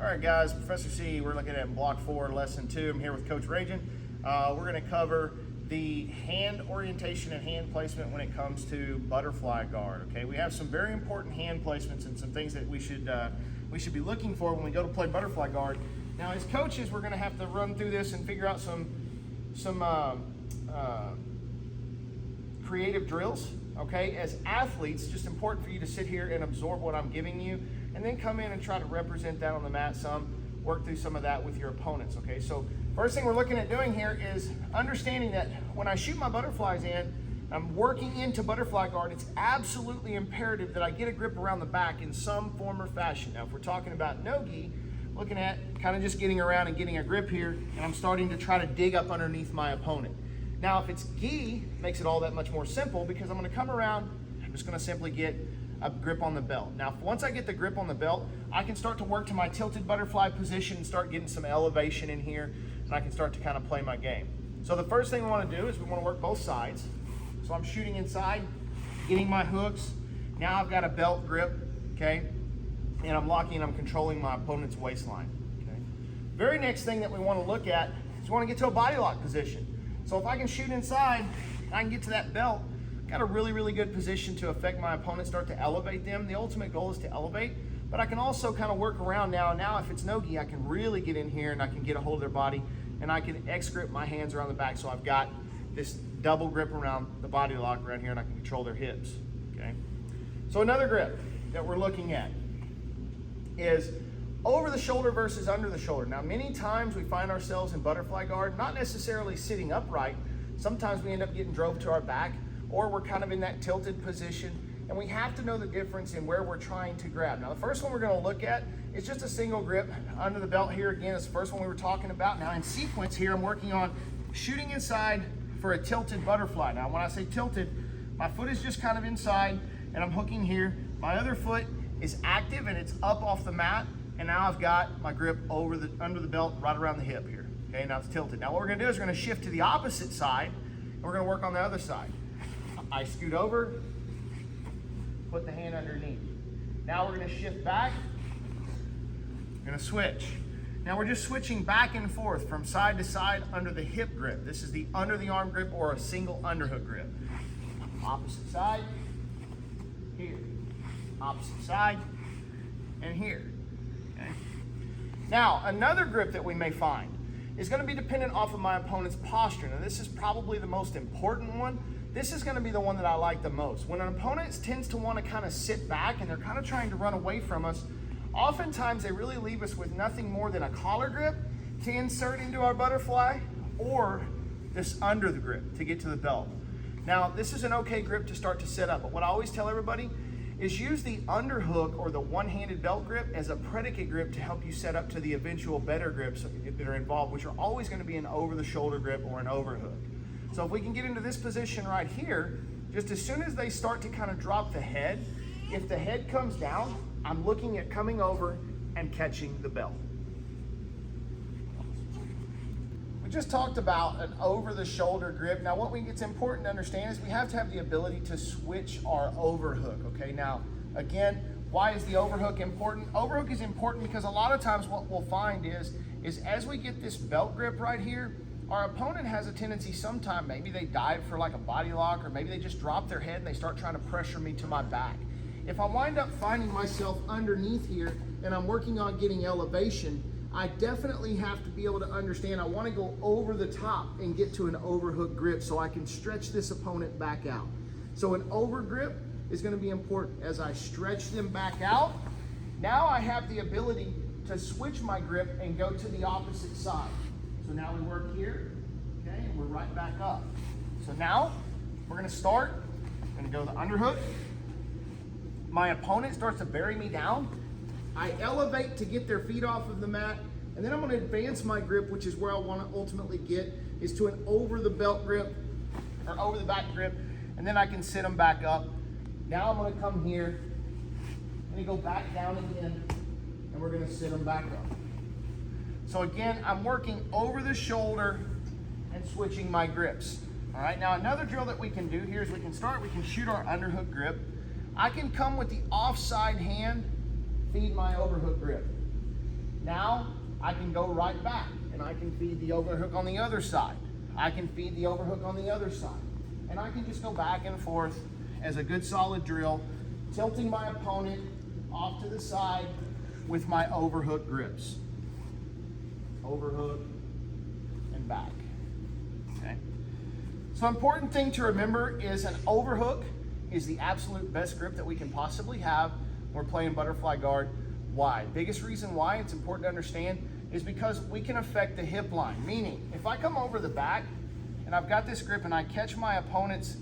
All right, guys, Professor C, we're looking at Block 4, Lesson 2. I'm here with Coach Rajan. We're going to cover the hand orientation and hand placement when it comes to butterfly guard, okay? We have some very important hand placements and some things that we should be looking for when we go to play butterfly guard. Now, as coaches, we're going to have to run through this and figure out some creative drills, okay? As athletes, it's just important for you to sit here and absorb what I'm giving you, and then come in and try to represent that on the mat some, work through some of that with your opponents, okay? So first thing we're looking at doing here is understanding that when I shoot my butterflies in, I'm working into butterfly guard, it's absolutely imperative that I get a grip around the back in some form or fashion. Now, if we're talking about no-gi, looking at kind of just getting around and getting a grip here, and I'm starting to try to dig up underneath my opponent. Now, if it's gi, it makes it all that much more simple because I'm gonna come around, I'm just gonna simply get a grip on the belt. Now, once I get the grip on the belt, I can start to work to my tilted butterfly position and start getting some elevation in here, and I can start to kind of play my game. So the first thing we want to do is we want to work both sides. So I'm shooting inside, getting my hooks. Now I've got a belt grip, okay? And I'm locking and I'm controlling my opponent's waistline, okay? Very next thing that we want to look at is we want to get to a body lock position. So if I can shoot inside, I can get to that belt, got a really, really good position to affect my opponent, start to elevate them. The ultimate goal is to elevate, but I can also kind of work around now. Now, if it's no-gi, I can really get in here and I can get a hold of their body and I can X-grip my hands around the back. So I've got this double grip around the body lock right here and I can control their hips, okay? So another grip that we're looking at is over the shoulder versus under the shoulder. Now, many times we find ourselves in butterfly guard, not necessarily sitting upright. Sometimes we end up getting drove to our back, or we're kind of in that tilted position, and we have to know the difference in where we're trying to grab. Now, the first one we're gonna look at is just a single grip under the belt here. Again, it's the first one we were talking about. Now, in sequence here, I'm working on shooting inside for a tilted butterfly. Now, when I say tilted, my foot is just kind of inside, and I'm hooking here. My other foot is active, and it's up off the mat, and now I've got my grip under the belt right around the hip here. Okay, now it's tilted. Now, what we're gonna do is we're gonna shift to the opposite side, and we're gonna work on the other side. I scoot over, put the hand underneath. Now we're gonna shift back, we're gonna switch. Now we're just switching back and forth from side to side under the hip grip. This is the under the arm grip or a single underhook grip. Opposite side, here. Opposite side, and here, okay? Now, another grip that we may find is gonna be dependent off of my opponent's posture. Now this is probably the most important one. This is gonna be the one that I like the most. When an opponent tends to wanna kind of sit back and they're kind of trying to run away from us, oftentimes they really leave us with nothing more than a collar grip to insert into our butterfly or this under the grip to get to the belt. Now, this is an okay grip to start to set up, but what I always tell everybody is use the underhook or the one-handed belt grip as a predicate grip to help you set up to the eventual better grips that are involved, which are always gonna be an over-the-shoulder grip or an overhook. So if we can get into this position right here, just as soon as they start to kind of drop the head, if the head comes down, I'm looking at coming over and catching the belt. We just talked about an over-the-shoulder grip. Now, what it's important to understand is we have to have the ability to switch our overhook, okay? Now, again, why is the overhook important? Overhook is important because a lot of times what we'll find is as we get this belt grip right here, our opponent has a tendency sometime, maybe they dive for like a body lock, or maybe they just drop their head and they start trying to pressure me to my back. If I wind up finding myself underneath here and I'm working on getting elevation, I definitely have to be able to understand I want to go over the top and get to an overhook grip so I can stretch this opponent back out. So an over grip is going to be important. As I stretch them back out, now I have the ability to switch my grip and go to the opposite side. So now we work here, okay, and we're right back up. So now we're gonna start, I'm gonna go the underhook. My opponent starts to bury me down. I elevate to get their feet off of the mat, and then I'm gonna advance my grip, which is where I wanna ultimately get, is to an over the belt grip, or over the back grip, and then I can sit them back up. Now I'm gonna come here, and go back down again, and we're gonna sit them back up. So again, I'm working over the shoulder and switching my grips. All right, now another drill that we can do here is we can shoot our underhook grip. I can come with the offside hand, feed my overhook grip. Now I can go right back and I can feed the overhook on the other side. I can feed the overhook on the other side. And I can just go back and forth as a good solid drill, tilting my opponent off to the side with my overhook grips. Overhook and back, okay? So important thing to remember is an overhook is the absolute best grip that we can possibly have when we're playing butterfly guard. Why? Biggest reason why it's important to understand is because we can affect the hip line. Meaning, if I come over the back and I've got this grip and I catch my opponent's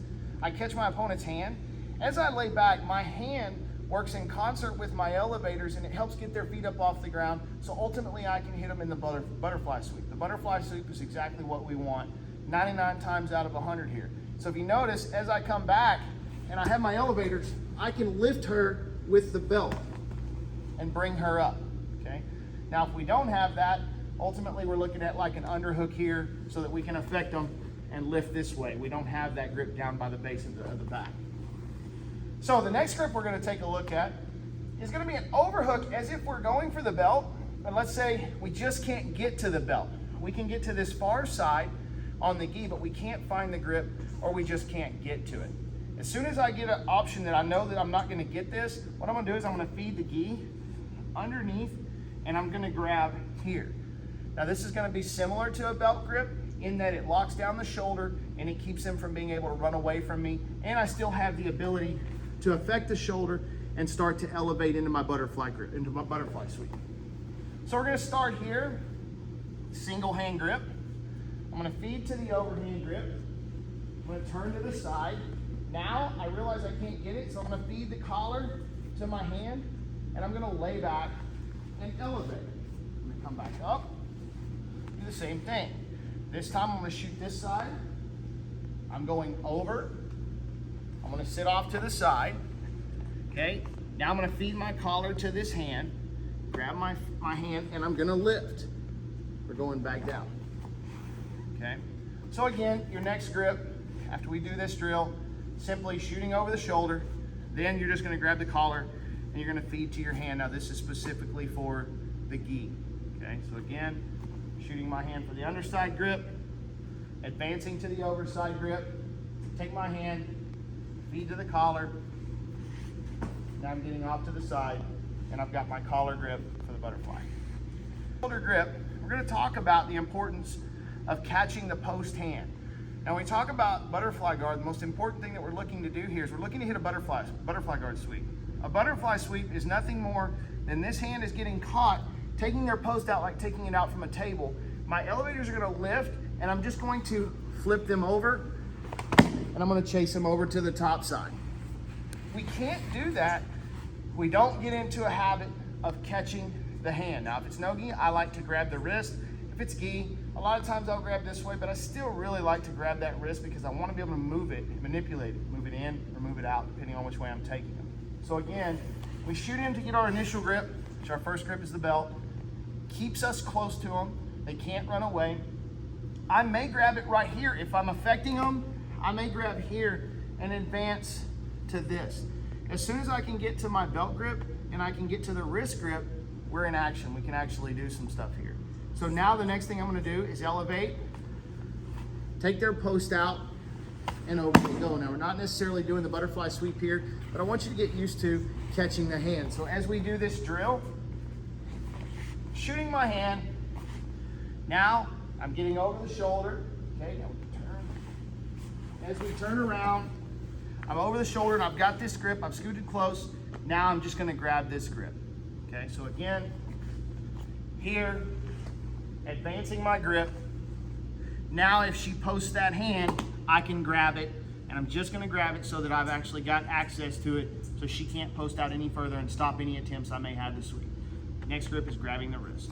hand, as I lay back, my hand works in concert with my elevators and it helps get their feet up off the ground. So ultimately I can hit them in the butterfly sweep. The butterfly sweep is exactly what we want 99 times out of 100 here. So if you notice, as I come back and I have my elevators, I can lift her with the belt and bring her up, okay? Now, if we don't have that, ultimately we're looking at like an underhook here so that we can affect them and lift this way. We don't have that grip down by the base of the back. So the next grip we're gonna take a look at is gonna be an overhook as if we're going for the belt, and let's say we just can't get to the belt. We can get to this far side on the gi, but we can't find the grip or we just can't get to it. As soon as I get an option that I know that I'm not gonna get this, what I'm gonna do is I'm gonna feed the gi underneath and I'm gonna grab here. Now this is gonna be similar to a belt grip in that it locks down the shoulder and it keeps them from being able to run away from me, and I still have the ability to affect the shoulder and start to elevate into my butterfly grip, into my butterfly sweep. So we're gonna start here, single hand grip. I'm gonna feed to the overhand grip. I'm gonna turn to the side. Now I realize I can't get it, so I'm gonna feed the collar to my hand and I'm gonna lay back and elevate. I'm gonna come back up, do the same thing. This time I'm gonna shoot this side. I'm going over. I'm gonna sit off to the side, okay? Now I'm gonna feed my collar to this hand, grab my hand, and I'm gonna lift. We're going back down, okay? So again, your next grip, after we do this drill, simply shooting over the shoulder, then you're just gonna grab the collar and you're gonna feed to your hand. Now this is specifically for the gi, okay? So again, shooting my hand for the underside grip, advancing to the overside grip, take my hand, feed to the collar. Now I'm getting off to the side and I've got my collar grip for the butterfly. Shoulder grip, we're gonna talk about the importance of catching the post hand. Now when we talk about butterfly guard, the most important thing that we're looking to do here is we're looking to hit a butterfly guard sweep. A butterfly sweep is nothing more than this hand is getting caught, taking their post out like taking it out from a table. My elevators are gonna lift and I'm just going to flip them over and I'm gonna chase them over to the top side. We can't do that. We don't get into a habit of catching the hand. Now if it's no gi, I like to grab the wrist. If it's gi, a lot of times I'll grab this way, but I still really like to grab that wrist because I want to be able to move it, manipulate it, move it in or move it out, depending on which way I'm taking them. So again, we shoot in to get our initial grip, which our first grip is the belt, keeps us close to them. They can't run away. I may grab it right here. If I'm affecting them, I may grab here and advance to this. As soon as I can get to my belt grip and I can get to the wrist grip, we're in action. We can actually do some stuff here. So now the next thing I'm gonna do is elevate, take their post out, and over we go. Now we're not necessarily doing the butterfly sweep here, but I want you to get used to catching the hand. So as we do this drill, shooting my hand, now I'm getting over the shoulder, okay, now we turn. As we turn around, I'm over the shoulder and I've got this grip, I've scooted close. Now I'm just gonna grab this grip, okay? So again, here, advancing my grip. Now if she posts that hand, I can grab it, and I'm just gonna grab it so that I've actually got access to it so she can't post out any further and stop any attempts I may have to sweep. Next grip is grabbing the wrist.